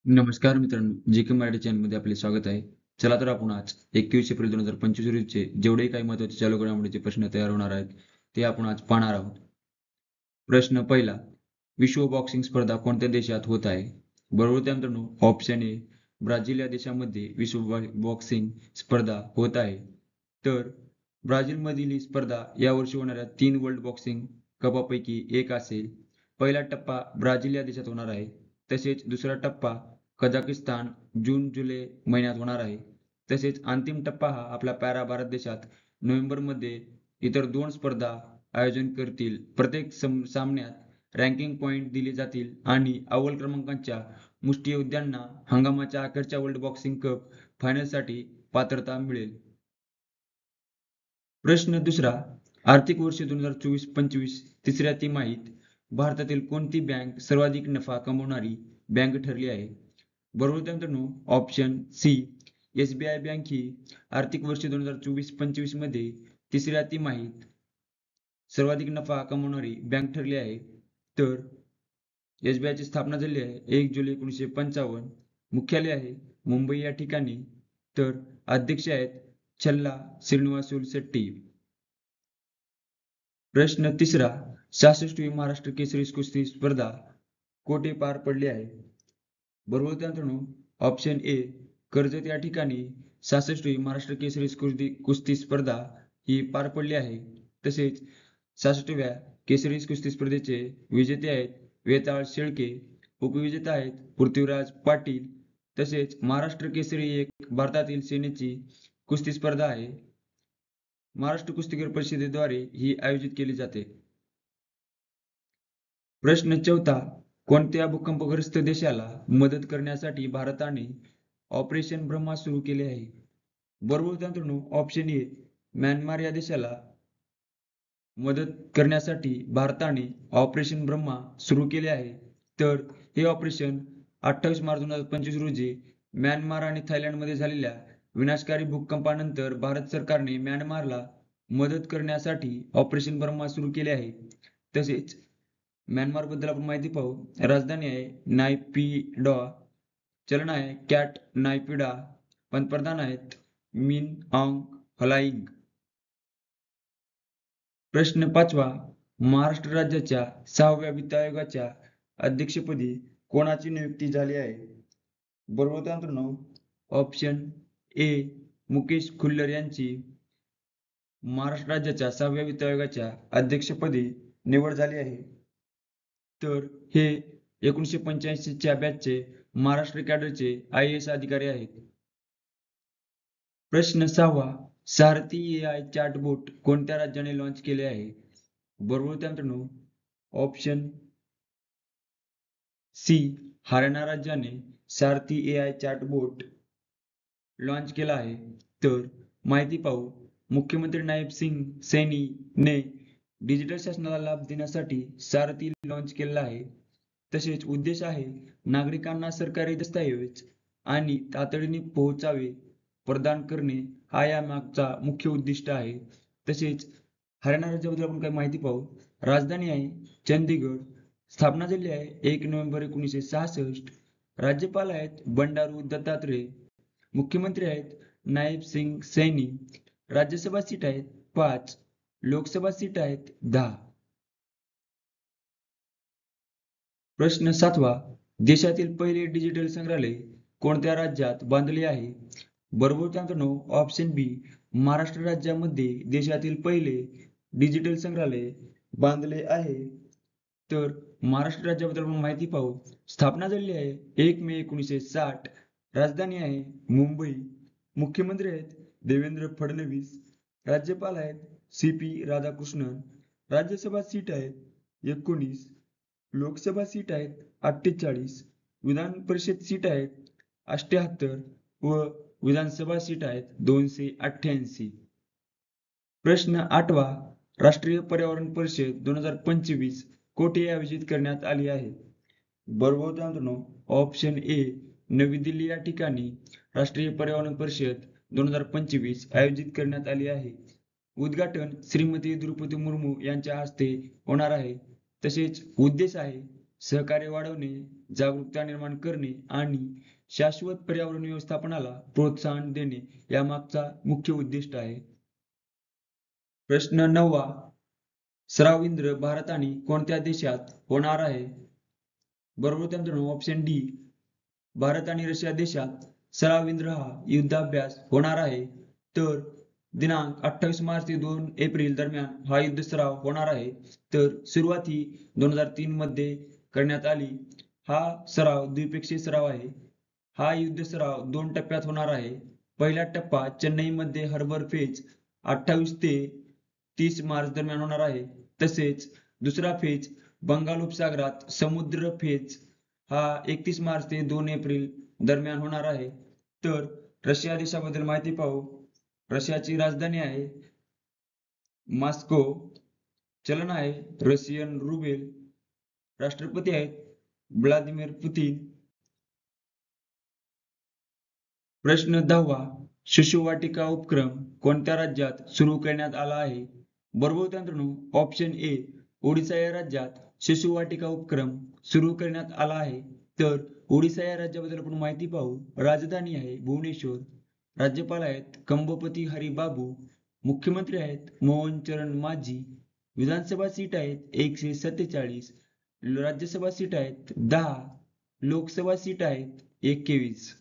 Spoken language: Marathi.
नमस्कार मित्रांनो, जी.के. मराठी चॅनलमध्ये आपले स्वागत आहे. चला तर आपण आज 21 एप्रिल 2025 रोजीचे जेवढे काही महत्त्वाचे चालू घडामोडीचे प्रश्न तयार होणार आहेत, ते आपण आज पाहणार आहोत. प्रश्न पहिला, विश्व बॉक्सिंग स्पर्धा कोणत्या देशात होत आहे? बरोबर त्या मित्रांनो, ऑप्शन ए, ब्राझील या देशामध्ये विश्व बॉक्सिंग स्पर्धा होत आहे. तर ब्राझीलमधील ही स्पर्धा यावर्षी होणाऱ्या 3 वर्ल्ड बॉक्सिंग कपपैकी एक असेल. पहिला टप्पा ब्राझील या देशात होणार आहे. तसेच दुसरा टप्पा कझाकिस्तान जून-जुलै महिन्यात होणार आहे. तसेच अंतिम टप्पा हा आपला भारत देशात नोव्हेंबरमध्ये इतर 2 स्पर्धा आयोजन करतील. प्रत्येक सामन्यात रँकिंग पॉइंट दिले जातील आणि अव्वल क्रमांकाच्या मुष्टियोद्ध्यांना हंगामाच्या अखेरच्या वर्ल्ड बॉक्सिंग कप फायनलसाठी पात्रता मिळेल. प्रश्न दुसरा, आर्थिक वर्ष 2024-25 तिसऱ्या तिमाहीत भारतातील कोणती बँक सर्वाधिक नफा कमावणारी बँक ठरली आहे? बरोबर त्या मित्रांनो, ऑप्शन सी, एसबीआय बँक ही आर्थिक वर्ष 2024-25 मध्ये तिसऱ्या तिमाहीत सर्वाधिक नफा कमावणारी बँक ठरली आहे. तर एसबीआयची स्थापना झाली आहे 1 जुलै 1955. मुख्यालय आहे मुंबई या ठिकाणी. तर अध्यक्ष आहेत छल्ला श्रीनिवासुलू शेट्टी. प्रश्न तिसरा, 66वी महाराष्ट्र केसरी कुस्ती स्पर्धा कोठे पार पडली आहे? बरोबर त्या मित्रांनो, ऑप्शन ए, कर्जत या ठिकाणी 66वी महाराष्ट्र केसरी कुस्ती स्पर्धा ही पार पडली आहे. तसेच 66व्या केसरी कुस्ती स्पर्धेचे विजेते आहेत वेताळ शेळके, उपविजेता आहेत पृथ्वीराज पाटील. तसेच महाराष्ट्र केसरी एक भारतातील सेनेची कुस्ती स्पर्धा आहे. महाराष्ट्र कुस्तीगीर परिषदेद्वारे ही आयोजित केली जाते. प्रश्न चौथा, कोणत्या भूकंपग्रस्त देशाला मदत करण्यासाठी भारताने ऑपरेशन ब्रह्मा सुरू केले आहे? बरोबर त्या मित्रांनो, ऑप्शन ए, म्यानमार या देशाला मदत करण्यासाठी भारताने ऑपरेशन ब्रह्मा सुरू केले आहे. तर हे ऑपरेशन 28 मार्च 2025 रोजी म्यानमार आणि थायलंडमध्ये झालेल्या विनाशकारी भूकंपानंतर भारत सरकारने म्यानमारला मदत करण्यासाठी ऑपरेशन ब्रह्मा सुरू केले आहे. तसेच म्यानमारबद्दल आपण माहिती पाहू. राजधानी आहे नायपीडॉ, चलन आहे कॅट नायपीडा, पंतप्रधान आहेत मिन ऑंग हलाइंग. प्रश्न पाचवा, महाराष्ट्र राज्याच्या 6व्या वित्त आयोगाच्या अध्यक्षपदी कोणाची नियुक्ती झाली आहे? बरोबर त्या मित्रांनो, ऑप्शन ए, मुकेश खुल्लर यांची महाराष्ट्र राज्याच्या 6व्या वित्त आयोगाच्या अध्यक्षपदी निवड झाली आहे. तर हे 1985च्या बॅचचे महाराष्ट्र कॅडरचे IAS अधिकारी आहेत. प्रश्न सहावा, सारथी AI चॅटबोट कोणत्या राज्याने लॉन्च केले आहे? बरोबर त्या मित्रांनो, ऑप्शन सी, हरियाणा राज्याने सारथी AI चॅटबोट लॉन्च केला आहे. तर माहिती पाहू. मुख्यमंत्री नायब सिंग सैनी ने डिजिटल शासनाला लाभ देण्यासाठी सारथी लॉन्च केलेला आहे. तसेच उद्देश आहे नागरिकांना सरकारी दस्तऐवज आणि तातडीने पोहोचावे प्रदान करणे, हा या मागचा मुख्य उद्दिष्ट आहे. तसेच हरियाणा राज्याबद्दल आपण काही माहिती पाहू. राजधानी आहे चंदीगड, स्थापना झाली आहे 1 नोव्हेंबर 1966. राज्यपाल आहेत बंडारू दत्तात्रेय, मुख्यमंत्री आहेत नायब सिंग सैनी, राज्यसभा सीट आहेत 5, लोकसभा सीट आहेत 10. प्रश्न सातवा, देशातील पहिले डिजिटल संग्रहालय कोणत्या राज्यात बांधले आहे? बरोबर त्या मित्रांनो, ऑप्शन बी, महाराष्ट्र राज्यामध्ये देशातील पहिले डिजिटल संग्रहालय बांधले आहे. तर महाराष्ट्र राज्याबद्दल आपण माहिती पाहू. स्थापना झाली आहे 1 मे 1960. राजधानी आहे मुंबई, मुख्यमंत्री आहेत देवेंद्र फडणवीस, राज्यपाल आहेत CP राधाकृष्णन, राज्यसभा सीट आहेत 19, लोकसभा सीट आहेत 48, विधान परिषद सीट आहेत 78 व विधानसभा सीट आहेत 288. प्रश्न आठवा, राष्ट्रीय पर्यावरण परिषद 2025 कोठे आयोजित करण्यात आली आहे? बरोबर त्या मित्रांनो, ऑप्शन ए, नवी दिल्ली या ठिकाणी राष्ट्रीय पर्यावरण परिषद 2025 आयोजित करण्यात आली आहे. उद्घाटन श्रीमती द्रौपदी मुर्मू यांच्या हस्ते होणार आहे. तसेच उद्देश आहे सहकार्य वाढवणे, जागरूकता निर्माण करणे आणि शाश्वत पर्यावरण व्यवस्थापनाला प्रोत्साहन देणे यामागचा मुख्य उद्दिष्ट आहे. प्रश्न 9वा सराव भारत आणि कोणत्या देशात होणार आहे? बरोबर उत्तर मित्रांनो ऑप्शन डी भारत आणि रशिया देशात सराव हा युद्धाभ्यास होणार आहे. तर दिनांक 28 मार्च ते 2 एप्रिल दरम्यान हा युद्ध सराव होणार आहे. तर सुरुवात ही 2003 मध्ये करण्यात आली. हा सराव द्विपक्षीय सराव आहे. हा युद्ध सराव 2 टप्प्यात होणार आहे. पहिला टप्पा चेन्नईमध्ये हार्बर फेज 28 ते 30 मार्च दरम्यान होणार आहे. तसेच दुसरा फेज बंगाल उपसागरात समुद्र फेज हा 31 मार्च ते 2 एप्रिल दरम्यान होणार आहे. तर रशिया देशाबद्दल माहिती पाहू. रशियाची राजधानी आहे मॉस्को. चलन आहे रशियन रुबेल. राष्ट्रपती आहेत व्लादिमीर पुतिन. प्रश्न 10वा शिशुवाटिका उपक्रम कोणत्या राज्यात सुरू करण्यात आला आहे? बरोबर उत्तर मित्रांनो ऑप्शन ए ओडिशा या राज्यात शिशुवाटिका उपक्रम सुरू करण्यात आला आहे. तर ओडिशा या राज्याबद्दल आपण माहिती पाहू. राजधानी आहे भुवनेश्वर. राज्यपाल आहेत कंबोपती हरी बाबू. मुख्यमंत्री आहेत मोहन चरण माझी. विधानसभा सीट आहेत 147. राज्यसभा सीट आहेत 10. लोकसभा सीट आहेत 21.